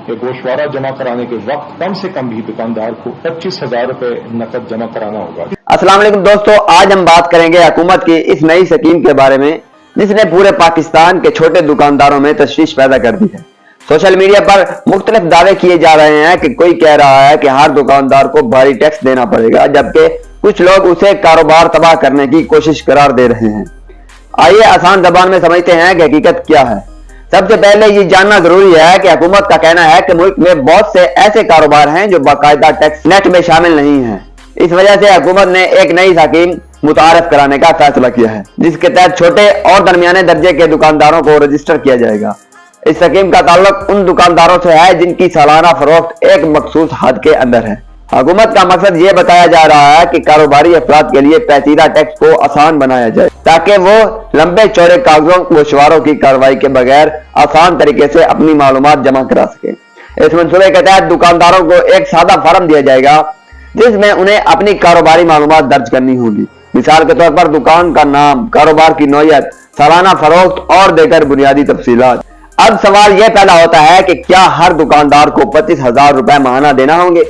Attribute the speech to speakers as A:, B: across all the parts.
A: कि गोशवारा जमा कराने के वक्त कम से कम भी दुकानदार को 25,000 रुपए नकद जमा कराना होगा।
B: अस्सलाम वालेकुम दोस्तों, आज हम बात करेंगे हुकूमत की इस नई स्कीम के बारे में जिसने पूरे पाकिस्तान के छोटे दुकानदारों में तशवीश पैदा कर दी है। सोशल मीडिया पर मुख्तलिफ दावे किए जा रहे हैं कि कोई कह रहा है कि हर दुकानदार को भारी टैक्स देना पड़ेगा, जबकि कुछ लोग उसे कारोबार तबाह करने की कोशिश करार दे रहे हैं। आइए आसान जबान में समझते हैं कि हकीकत क्या है। सबसे पहले ये जानना जरूरी है कि हुकूमत का कहना है कि मुल्क में बहुत से ऐसे कारोबार हैं जो बाकायदा टैक्स नेट में शामिल नहीं हैं। इस वजह से हुकूमत ने एक नई स्कीम मुतारफ कराने का फैसला किया है, जिसके तहत छोटे और दरमियाने दर्जे के दुकानदारों को रजिस्टर किया जाएगा। इस स्कीम का ताल्लुक उन दुकानदारों से है जिनकी सालाना फरोख्त एक मखसूस हद के अंदर है। हुकूमत का मकसद ये बताया जा रहा है कि कारोबारी अफराद के लिए पेचीदा टैक्स को आसान बनाया जाए, ताकि वो लंबे चौड़े कागजों गोशवारों की कार्रवाई के बगैर आसान तरीके से अपनी मालूमात जमा करा सके। इस मंसूबे के तहत दुकानदारों को एक सादा फॉर्म दिया जाएगा जिसमें उन्हें अपनी कारोबारी मालूमात दर्ज करनी होगी। मिसाल के तौर पर दुकान का नाम, कारोबार की नौयत, सालाना फरोख्त और देकर बुनियादी तफसीलात। अब सवाल यह पैदा होता है कि क्या हर दुकानदार को 25,000 रुपए माहाना देना होंगे?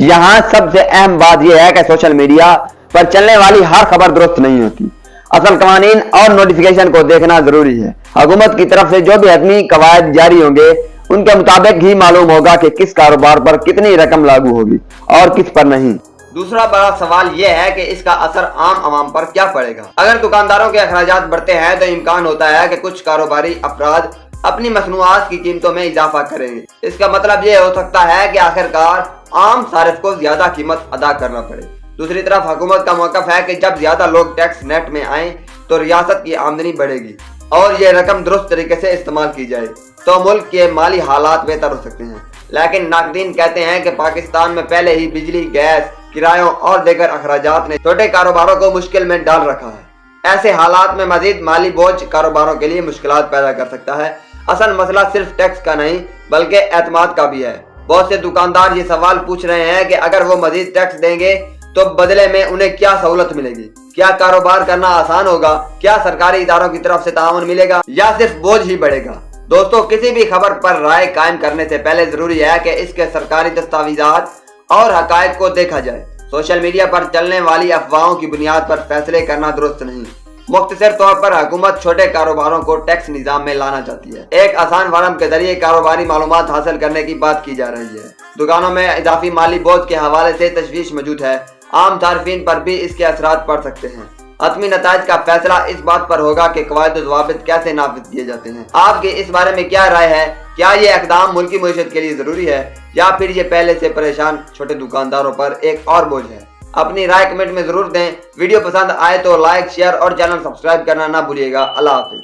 B: यहाँ सबसे अहम बात यह है कि सोशल मीडिया पर चलने वाली हर खबर दुरुस्त नहीं होती। असल कवानीन और नोटिफिकेशन को देखना जरूरी है। हुकूमत की तरफ से जो भी हतमी कवायद जारी होंगे उनके मुताबिक ही मालूम होगा कि किस कारोबार पर कितनी रकम लागू होगी और किस पर नहीं।
C: दूसरा बड़ा सवाल यह है कि इसका असर आम आवाम पर क्या पड़ेगा। अगर दुकानदारों के अखराजात बढ़ते हैं तो इम्कान होता है कि कुछ कारोबारी अफराद अपनी मसनूआत की कीमतों में इजाफा करेंगे। इसका मतलब यह हो सकता है कि आखिरकार आम सारिफ को ज्यादा कीमत अदा करना पड़े। दूसरी तरफ हुकूमत का मौक़िफ़ है कि जब ज्यादा लोग टैक्स नेट में आए तो रियासत की आमदनी बढ़ेगी और ये रकम दुरुस्त तरीके से इस्तेमाल की जाए तो मुल्क के माली हालात बेहतर हो सकते हैं। लेकिन नाक़दीन कहते हैं कि पाकिस्तान में पहले ही बिजली, गैस, किरायों और दीगर अखराजात ने छोटे कारोबारों को मुश्किल में डाल रखा है। ऐसे हालात में मजीद माली बोझ कारोबारों के लिए मुश्किलात पैदा कर सकता है। असल मसला सिर्फ टैक्स का नहीं बल्कि एतमाद का भी है। बहुत से दुकानदार ये सवाल पूछ रहे हैं कि अगर वो मजीद टैक्स देंगे तो बदले में उन्हें क्या सहूलत मिलेगी? क्या कारोबार करना आसान होगा? क्या सरकारी इदारों की तरफ से ताउन मिलेगा या सिर्फ बोझ ही बढ़ेगा? दोस्तों, किसी भी खबर पर राय कायम करने से पहले जरूरी है कि इसके सरकारी दस्तावेजात और हकायक को देखा जाए। सोशल मीडिया पर चलने वाली अफवाहों की बुनियाद पर फैसले करना दुरुस्त नहीं। मुख्तसर तौर पर हुकूमत छोटे कारोबारों को टैक्स निजाम में लाना चाहती है। एक आसान फॉर्म के जरिए कारोबारी मालूमात हासिल करने की बात की जा रही है। दुकानों में इजाफी माली बोझ के हवाले से तशवीश मौजूद है। आम सार्फिन पर भी इसके असरात पड़ सकते हैं। हतमी नताइज का फैसला इस बात पर होगा कि कवायद और ज़वाबित कैसे नाफिज किए जाते हैं। आपकी इस बारे में क्या राय है? क्या ये इक़दाम मुल्की मईशत के लिए जरूरी है या फिर ये पहले से परेशान छोटे दुकानदारों पर एक और बोझ है? अपनी राय कमेंट में जरूर दें। वीडियो पसंद आए तो लाइक, शेयर और चैनल सब्सक्राइब करना ना भूलिएगा। अल्लाह हाफिज।